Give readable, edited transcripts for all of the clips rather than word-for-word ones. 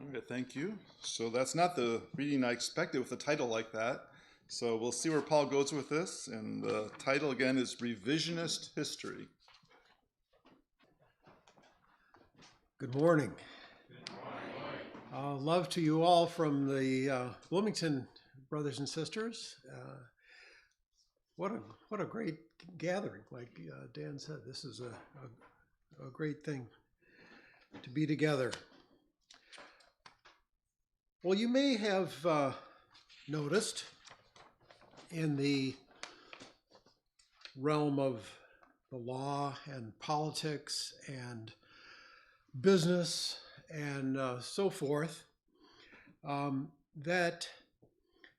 All right, thank you. So that's not the reading I expected with a title like that. So we'll see where Paul goes with this. And the title again is Revisionist History. Good morning. Love to you all from the Bloomington brothers and sisters. What a great gathering, like Dan said. This is a great thing to be together. Well, you may have noticed in the realm of the law and politics and business and so forth, that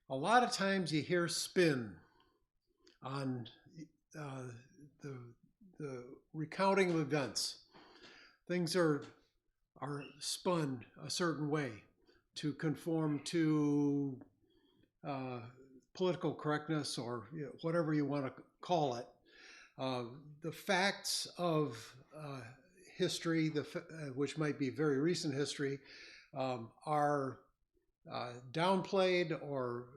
a lot of times you hear spin on the recounting of events. Things are spun a certain way to conform to political correctness, or whatever you want to call it. The facts of history, which might be very recent history, are downplayed, or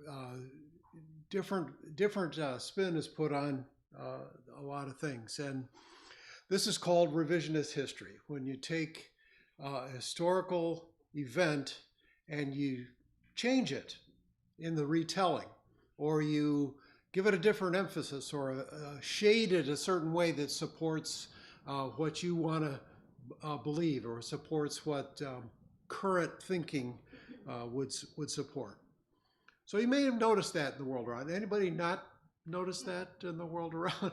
different spin is put on a lot of things. And this is called revisionist history, when you take a historical event and you change it in the retelling, or you give it a different emphasis, or shade it a certain way that supports what you want to believe, or supports what current thinking would support. So you may have noticed that in the world around. Anybody not noticed that in the world around?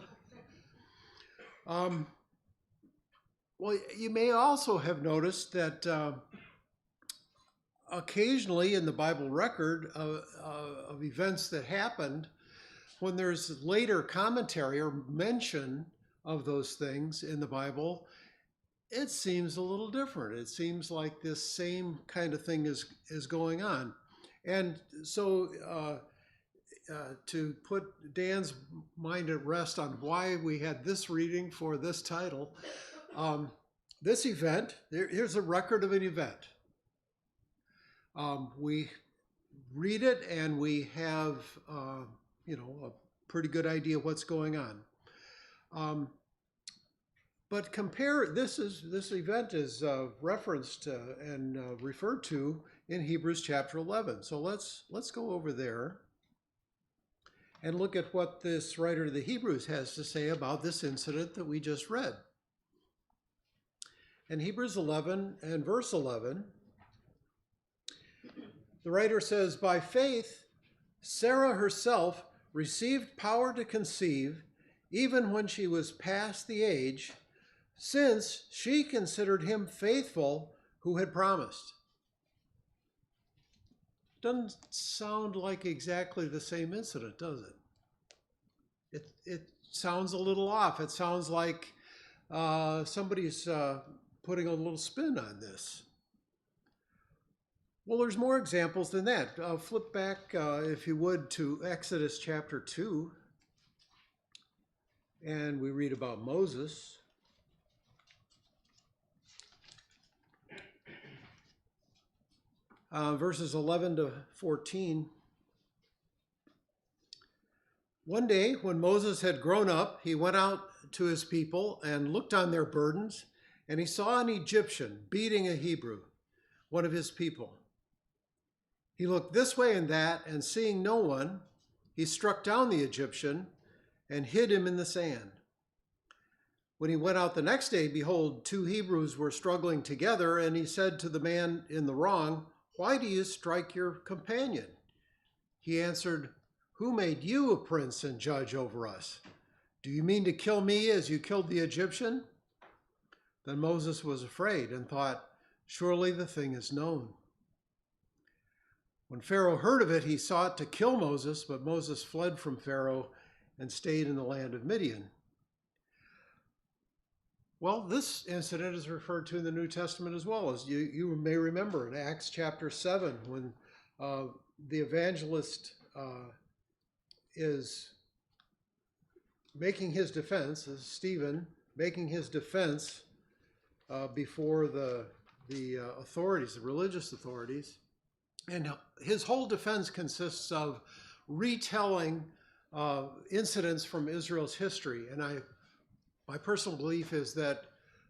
Well, you may also have noticed that occasionally in the Bible record of events that happened, when there's later commentary or mention of those things in the Bible, it seems a little different. It seems like this same kind of thing is going on. And so to put Dan's mind at rest on why we had this reading for this title, this event, here's a record of an event. We read it and we have, a pretty good idea what's going on. But compare, this event is referenced and referred to in Hebrews chapter 11. So let's go over there and look at what this writer of the Hebrews has to say about this incident that we just read. In Hebrews 11 and verse 11, the writer says, "By faith, Sarah herself received power to conceive, even when she was past the age, since she considered him faithful who had promised." Doesn't sound like exactly the same incident, does it? It sounds a little off. It sounds like somebody's putting a little spin on this. Well, there's more examples than that. Flip back, if you would, to Exodus chapter 2, and we read about Moses. Verses 11 to 14. One day, when Moses had grown up, he went out to his people and looked on their burdens, and he saw an Egyptian beating a Hebrew, one of his people. He looked this way and that, and seeing no one, he struck down the Egyptian and hid him in the sand. When he went out the next day, behold, two Hebrews were struggling together, and he said to the man in the wrong, "Why do you strike your companion?" He answered, "Who made you a prince and judge over us? Do you mean to kill me as you killed the Egyptian?" Then Moses was afraid and thought, "Surely the thing is known." When Pharaoh heard of it, he sought to kill Moses, but Moses fled from Pharaoh and stayed in the land of Midian. Well, this incident is referred to in the New Testament as well. As you may remember in Acts chapter 7, when the evangelist is making his defense, as Stephen making his defense before the authorities, the religious authorities. And his whole defense consists of retelling incidents from Israel's history. And my personal belief is that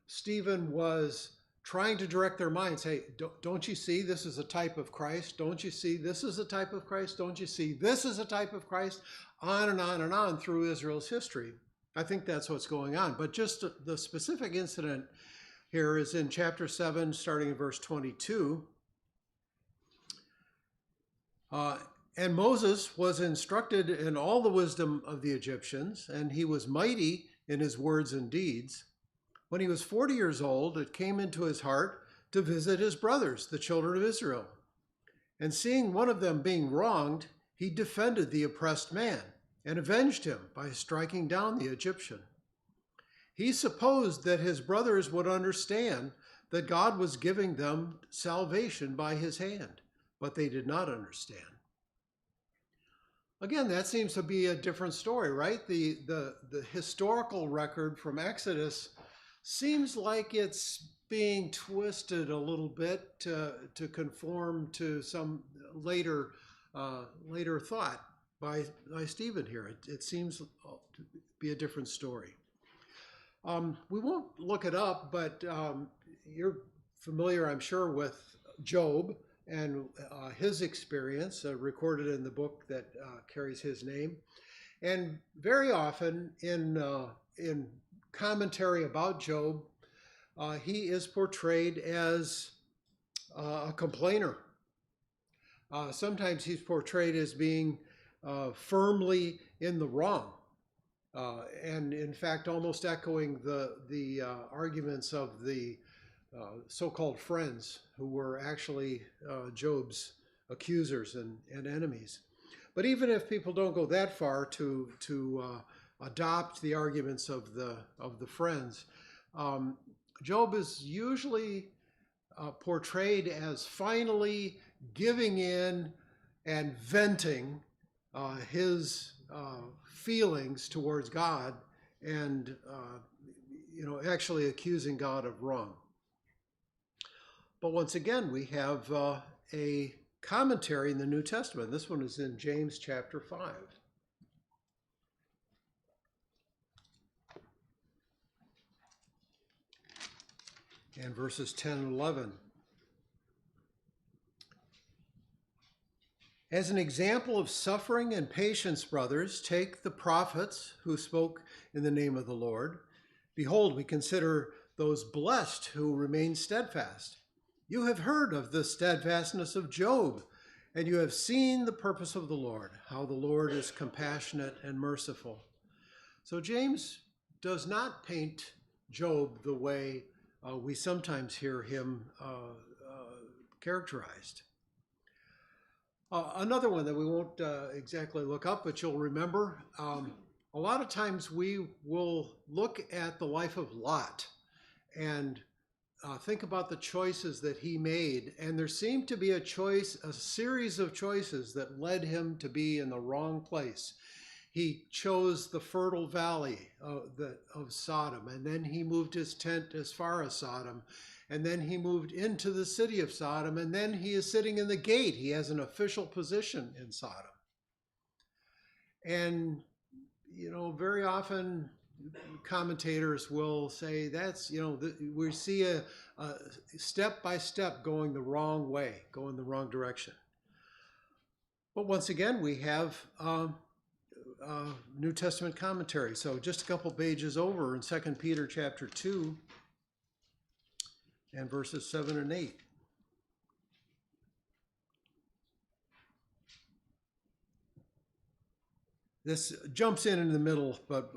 Stephen was trying to direct their minds. Hey, don't you see this is a type of Christ? Don't you see this is a type of Christ? Don't you see this is a type of Christ? On and on and on through Israel's history. I think that's what's going on. But just the specific incident here is in chapter 7, starting in verse 22. And Moses was instructed in all the wisdom of the Egyptians, and he was mighty in his words and deeds. When he was 40 years old, it came into his heart to visit his brothers, the children of Israel. And seeing one of them being wronged, he defended the oppressed man and avenged him by striking down the Egyptian. He supposed that his brothers would understand that God was giving them salvation by his hand, but they did not understand. Again, that seems to be a different story, right? The historical record from Exodus seems like it's being twisted a little bit to conform to some later thought by Stephen here. It seems to be a different story. We won't look it up, but you're familiar, I'm sure, with Job and his experience recorded in the book that carries his name. And very often in commentary about Job, he is portrayed as a complainer. Sometimes he's portrayed as being firmly in the wrong, and in fact almost echoing the arguments of the so-called friends who were actually Job's accusers and enemies. But even if people don't go that far to adopt the arguments of the friends, Job is usually portrayed as finally giving in and venting his feelings towards God, and actually accusing God of wrong. But once again, we have a commentary in the New Testament. This one is in James chapter 5. And verses 10 and 11. As an example of suffering and patience, brothers, take the prophets who spoke in the name of the Lord. Behold, we consider those blessed who remain steadfast. You have heard of the steadfastness of Job, and you have seen the purpose of the Lord, how the Lord is compassionate and merciful. So James does not paint Job the way we sometimes hear him characterized. Another one that we won't exactly look up, but you'll remember, a lot of times we will look at the life of Lot and think about the choices that he made. And there seemed to be a series of choices that led him to be in the wrong place. He chose the fertile valley of Sodom, and then he moved his tent as far as Sodom. And then he moved into the city of Sodom, and then he is sitting in the gate. He has an official position in Sodom. And, very often commentators will say that's, we see a step by step going the wrong way, going the wrong direction. But once again, we have New Testament commentary. So just a couple pages over in 2 Peter chapter 2. And verses 7 and 8. This jumps in the middle, but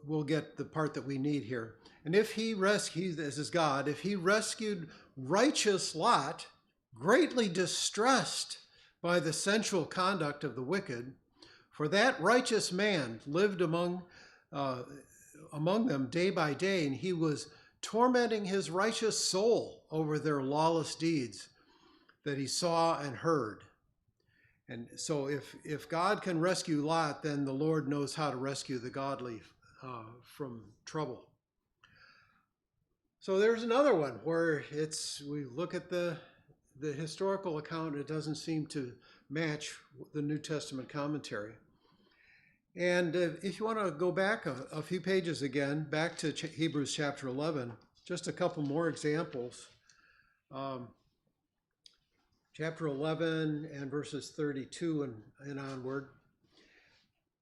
we'll get the part that we need here. And if he rescued, this is God, if he rescued righteous Lot, greatly distressed by the sensual conduct of the wicked, for that righteous man lived among them day by day, and he was tormenting his righteous soul over their lawless deeds that he saw and heard. And so if God can rescue Lot, then the Lord knows how to rescue the godly from trouble. So there's another one where we look at the historical account, it doesn't seem to match the New Testament commentary. And if you want to go back a few pages again, back to Hebrews chapter 11, just a couple more examples. Chapter 11 and verses 32 and onward.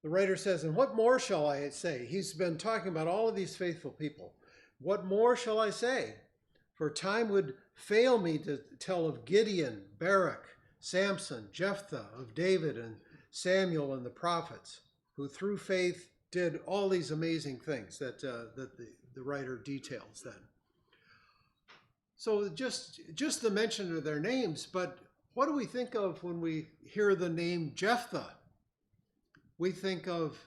The writer says, "And what more shall I say?" He's been talking about all of these faithful people. "What more shall I say? For time would fail me to tell of Gideon, Barak, Samson, Jephthah, of David and Samuel and the prophets, who through faith did all these amazing things that the writer details then." So just the mention of their names, but what do we think of when we hear the name Jephthah? We think of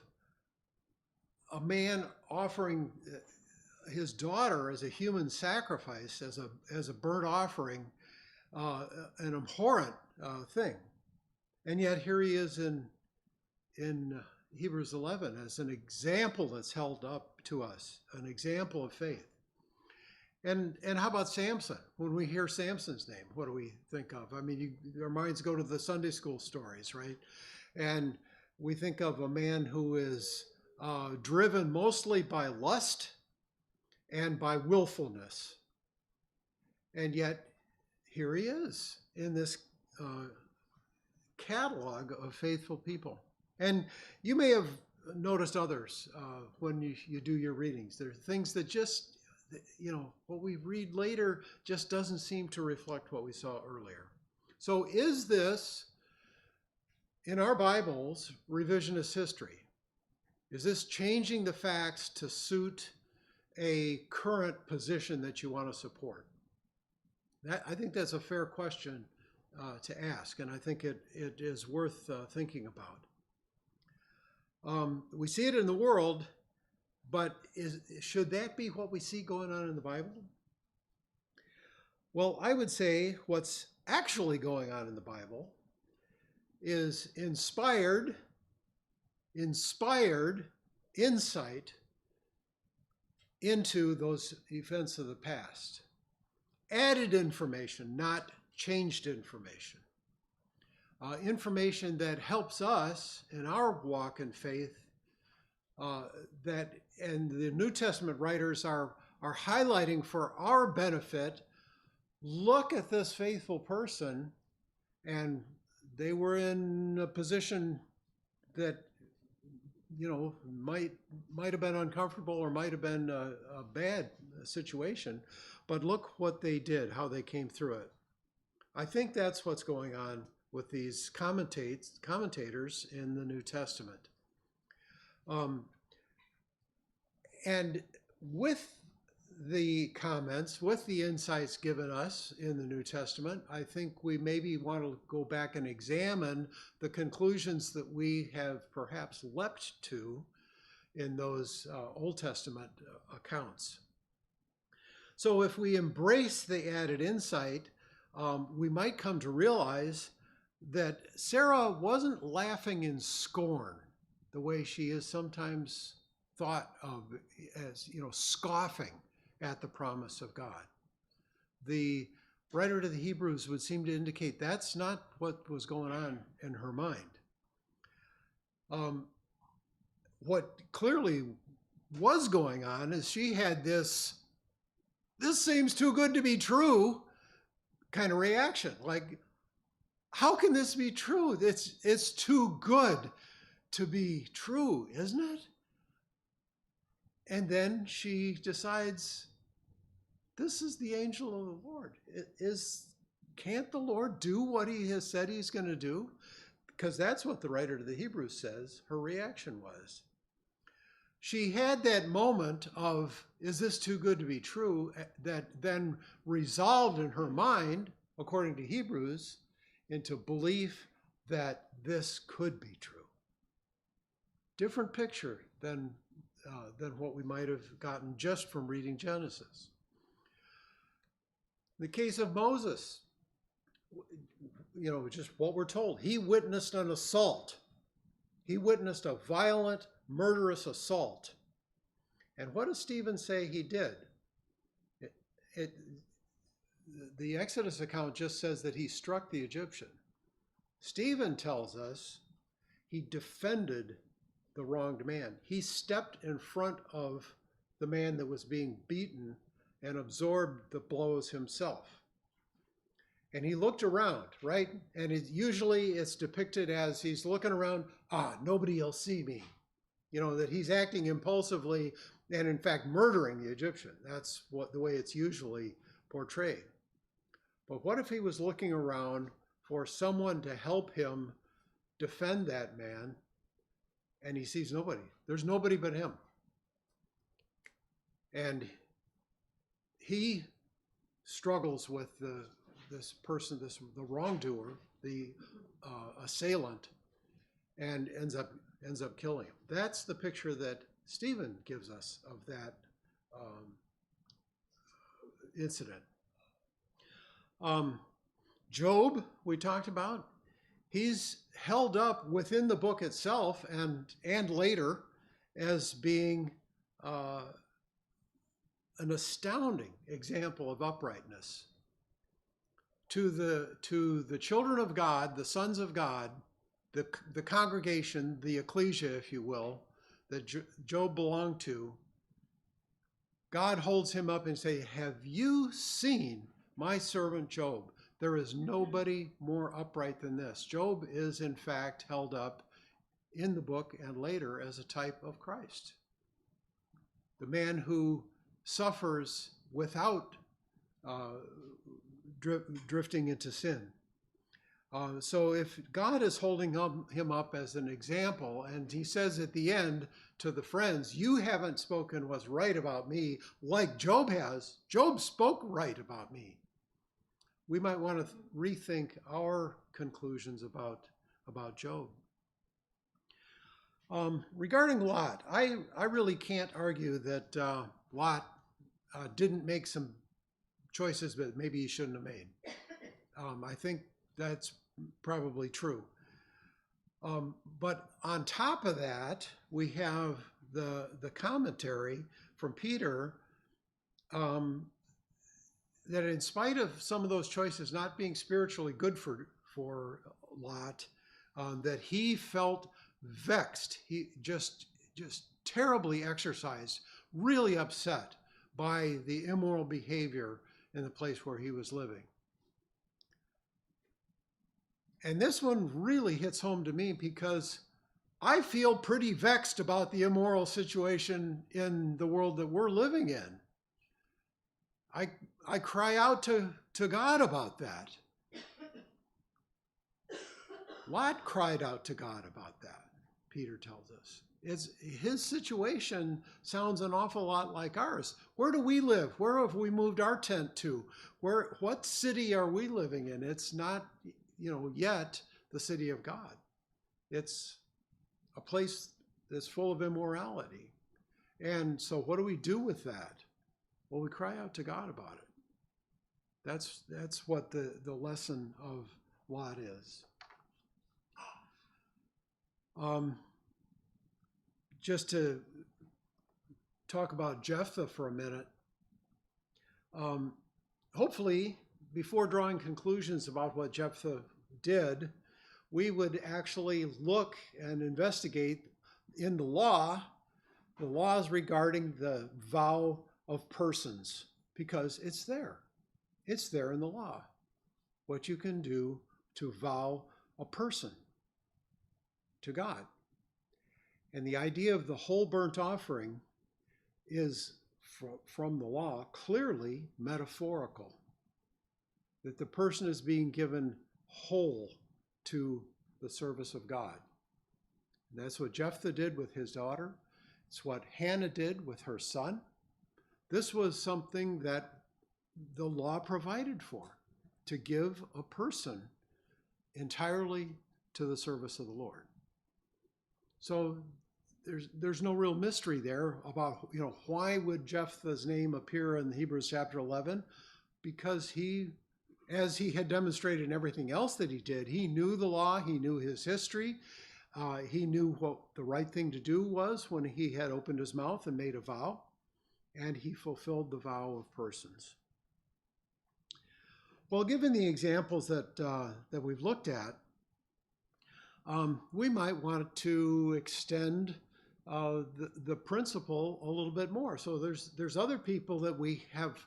a man offering his daughter as a human sacrifice, as a burnt offering, an abhorrent thing. And yet here he is in Hebrews 11 as an example that's held up to us, an example of faith. And how about Samson? When we hear Samson's name, what do we think of? I mean, our minds go to the Sunday school stories, right? And we think of a man who is driven mostly by lust and by willfulness. And yet, here he is in this catalog of faithful people. And you may have noticed others when you do your readings. There are things that just, what we read later just doesn't seem to reflect what we saw earlier. So is this, in our Bibles, revisionist history? Is this changing the facts to suit a current position that you want to support? I think that's a fair question to ask, and I think it is worth thinking about. We see it in the world, but should that be what we see going on in the Bible? Well, I would say what's actually going on in the Bible is inspired insight into those events of the past. Added information, not changed information. Information that helps us in our walk in faith, and the New Testament writers are highlighting for our benefit. Look at this faithful person, and they were in a position that might have been uncomfortable or might have been a bad situation, but look what they did, how they came through it. I think that's what's going on with these commentators in the New Testament. And with the comments, with the insights given us in the New Testament, I think we maybe want to go back and examine the conclusions that we have perhaps leapt to in those Old Testament accounts. So if we embrace the added insight, we might come to realize that Sarah wasn't laughing in scorn the way she is sometimes thought of as, scoffing at the promise of God. The writer to the Hebrews would seem to indicate that's not what was going on in her mind. What clearly was going on is she had this seems too good to be true kind of reaction. Like, how can this be true? It's too good to be true, isn't it? And then she decides, this is the angel of the Lord. Can't the Lord do what he has said he's going to do? Because that's what the writer to the Hebrews says her reaction was. She had that moment of, is this too good to be true? That then resolved in her mind, according to Hebrews, into belief that this could be true. Different picture than what we might have gotten just from reading Genesis. The case of Moses, just what we're told. He witnessed an assault. He witnessed a violent, murderous assault. And what does Stephen say he did? it, the Exodus account just says that he struck the Egyptian. Stephen tells us he defended the wronged man. He stepped in front of the man that was being beaten and absorbed the blows himself. And he looked around, right? And usually it's depicted as he's looking around, nobody will see me. That he's acting impulsively and in fact murdering the Egyptian. That's the way it's usually portrayed. But what if he was looking around for someone to help him defend that man, and he sees nobody? There's nobody but him. And he struggles with this person, the wrongdoer, the assailant, and ends up killing him. That's the picture that Stephen gives us of that incident. Job, we talked about, he's held up within the book itself and later as being an astounding example of uprightness. To the children of God, the sons of God, the congregation, the ecclesia, if you will, that Job belonged to, God holds him up and say, have you seen my servant Job? There is nobody more upright than this. Job is in fact held up in the book and later as a type of Christ. The man who suffers without drifting into sin. So if God is holding him up as an example, and he says at the end to the friends, you haven't spoken what's right about me like Job has. Job spoke right about me. We might want to rethink our conclusions about Job. Regarding Lot, I really can't argue that Lot didn't make some choices that maybe he shouldn't have made. I think that's probably true. But on top of that, we have the commentary from Peter that in spite of some of those choices not being spiritually good for Lot, that he felt vexed. He just terribly exercised, really upset by the immoral behavior in the place where he was living. And this one really hits home to me because I feel pretty vexed about the immoral situation in the world that we're living in. I cry out to God about that. Lot cried out to God about that, Peter tells us. His situation sounds an awful lot like ours. Where do we live? Where have we moved our tent to? What city are we living in? It's not, yet the city of God. It's a place that's full of immorality. And so what do we do with that? Well, we cry out to God about it. That's what the lesson of Lot is. Just to talk about Jephthah for a minute. Hopefully, before drawing conclusions about what Jephthah did, we would actually look and investigate in the laws regarding the vow of persons, because it's there. It's there in the law, what you can do to vow a person to God. And the idea of the whole burnt offering is, from the law, clearly metaphorical. That the person is being given whole to the service of God. And that's what Jephthah did with his daughter. It's what Hannah did with her son. This was something that the law provided for, to give a person entirely to the service of the Lord. So there's no real mystery there about, why would Jephthah's name appear in Hebrews chapter 11? Because he, as he had demonstrated in everything else that he did, he knew the law, he knew his history, he knew what the right thing to do was when he had opened his mouth and made a vow, and he fulfilled the vow of persons. Well, given the examples that we've looked at, we might want to extend the principle a little bit more. So there's other people that we have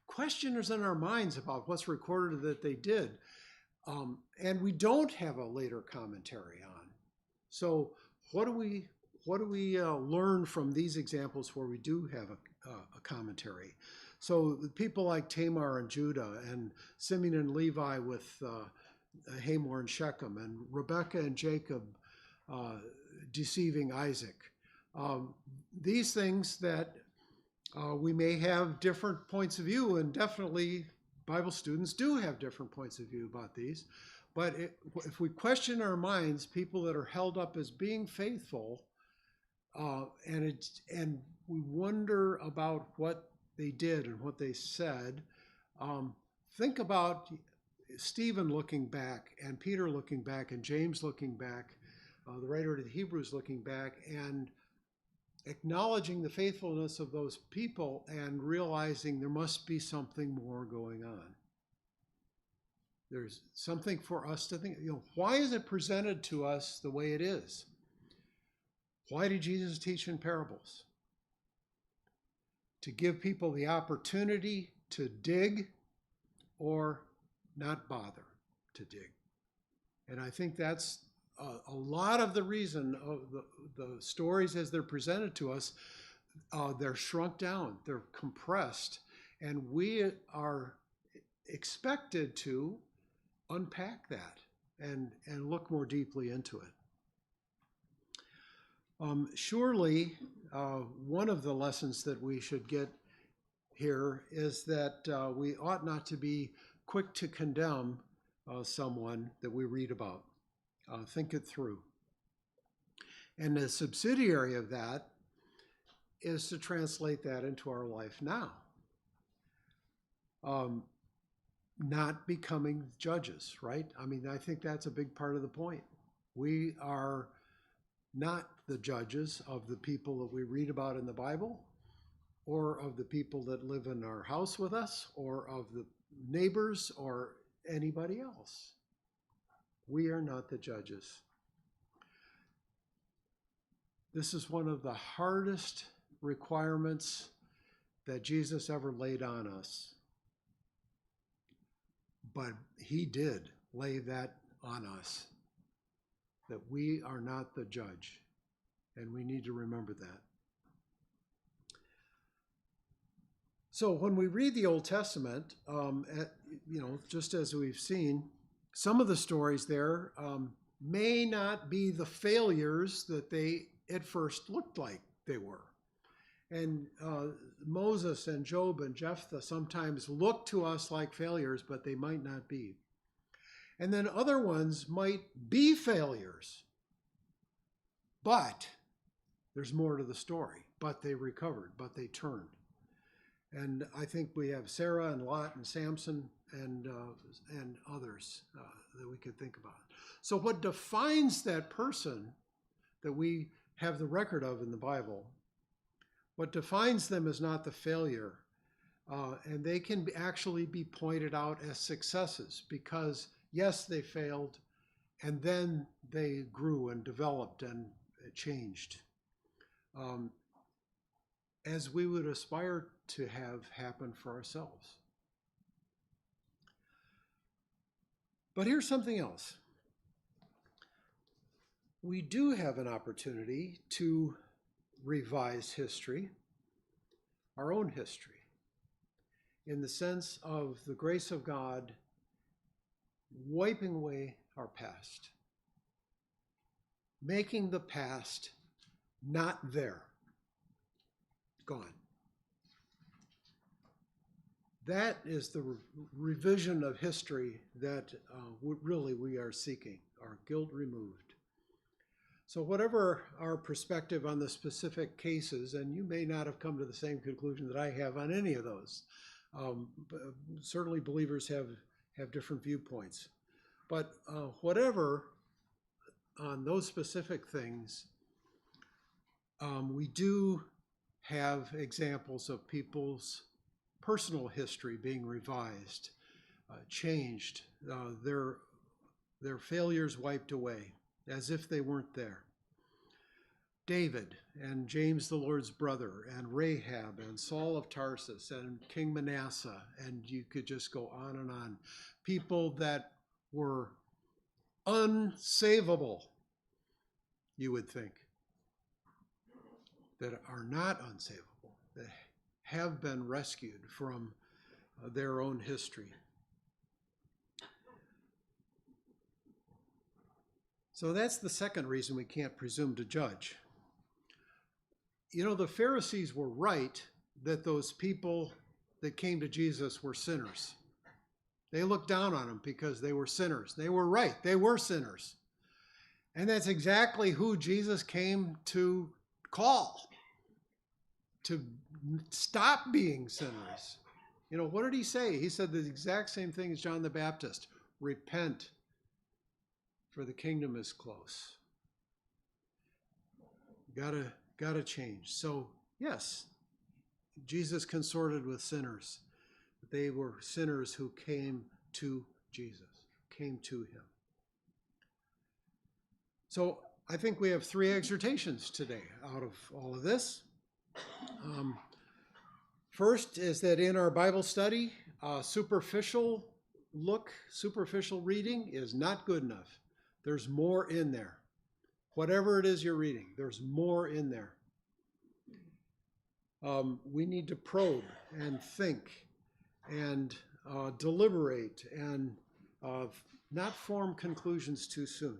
questioners in our minds about what's recorded that they did, and we don't have a later commentary on. So what do we learn from these examples where we do have a commentary? So people like Tamar and Judah, and Simeon and Levi with Hamor and Shechem, and Rebekah and Jacob deceiving Isaac. These things that we may have different points of view, and definitely Bible students do have different points of view about these. But if we question our minds, people that are held up as being faithful, and we wonder about what they did and what they said, think about Stephen looking back, and Peter looking back, and James looking back, the writer of the Hebrews looking back, and acknowledging the faithfulness of those people and realizing there must be something more going on. There's something for us to think, why is it presented to us the way it is? Why did Jesus teach in parables? To give people the opportunity to dig or not bother to dig. And I think that's a lot of the reason of the stories as they're presented to us. They're shrunk down, they're compressed, and we are expected to unpack that and look more deeply into it. Surely, one of the lessons that we should get here is that we ought not to be quick to condemn someone that we read about. Think it through. And the subsidiary of that is to translate that into our life now. Not becoming judges, right? I mean, I think that's a big part of the point. We are not the judges of the people that we read about in the Bible, or of the people that live in our house with us, or of the neighbors, or anybody else. We are not the judges. This is one of the hardest requirements that Jesus ever laid on us. But he did lay that on us, that we are not the judge, and we need to remember that. So when we read the Old Testament, just as we've seen, some of the stories there may not be the failures that they at first looked like they were. And Moses and Job and Jephthah sometimes look to us like failures, but they might not be. And then other ones might be failures, but there's more to the story. But they recovered, but they turned. And I think we have Sarah and Lot and Samson and others that we could think about. So what defines that person that we have the record of in the Bible, what defines them is not the failure, and they can actually be pointed out as successes because, yes, they failed, and then they grew and developed and changed, as we would aspire to have happen for ourselves. But here's something else. We do have an opportunity to revise history, our own history, in the sense of the grace of God wiping away our past, making the past not there, gone. That is the revision of history that really we are seeking, our guilt removed. So whatever our perspective on the specific cases, and you may not have come to the same conclusion that I have on any of those, certainly believers have different viewpoints. But whatever on those specific things, we do have examples of people's personal history being revised changed, their failures wiped away, as if they weren't there. David and James the Lord's brother and Rahab and Saul of Tarsus and King Manasseh, and you could just go on and on. People that were unsavable, you would think, that are not unsavable, that have been rescued from their own history. So that's the second reason we can't presume to judge. You know, the Pharisees were right that those people that came to Jesus were sinners. They looked down on them because they were sinners. They were right. They were sinners. And that's exactly who Jesus came to call, to stop being sinners. You know, what did he say? He said the exact same thing as John the Baptist. Repent, for the kingdom is close. Gotta change. So, yes, Jesus consorted with sinners. They were sinners who came to Jesus, came to him. So I think we have 3 exhortations today out of all of this. First is that in our Bible study, superficial reading is not good enough. There's more in there. Whatever it is you're reading, there's more in there. We need to probe and think and deliberate and not form conclusions too soon.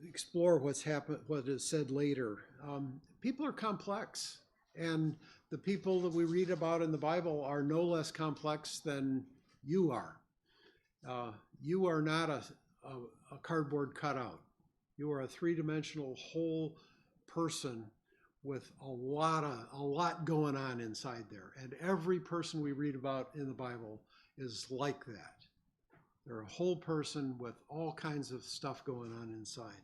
Explore what's happened, what is said later. People are complex, and the people that we read about in the Bible are no less complex than you are. You are not a cardboard cutout. You are a 3-dimensional whole person with a lot going on inside there. And every person we read about in the Bible is like that. They're a whole person with all kinds of stuff going on inside.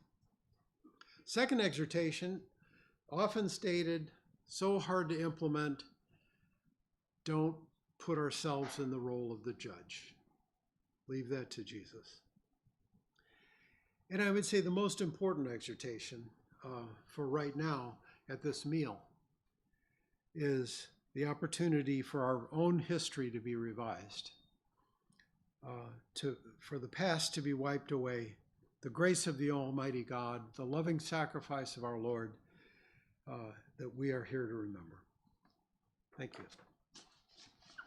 Second exhortation, often stated, so hard to implement, don't put ourselves in the role of the judge. Leave that to Jesus. And I would say the most important exhortation for right now at this meal is the opportunity for our own history to be revised, for the past to be wiped away, the grace of the Almighty God, the loving sacrifice of our Lord that we are here to remember. Thank you.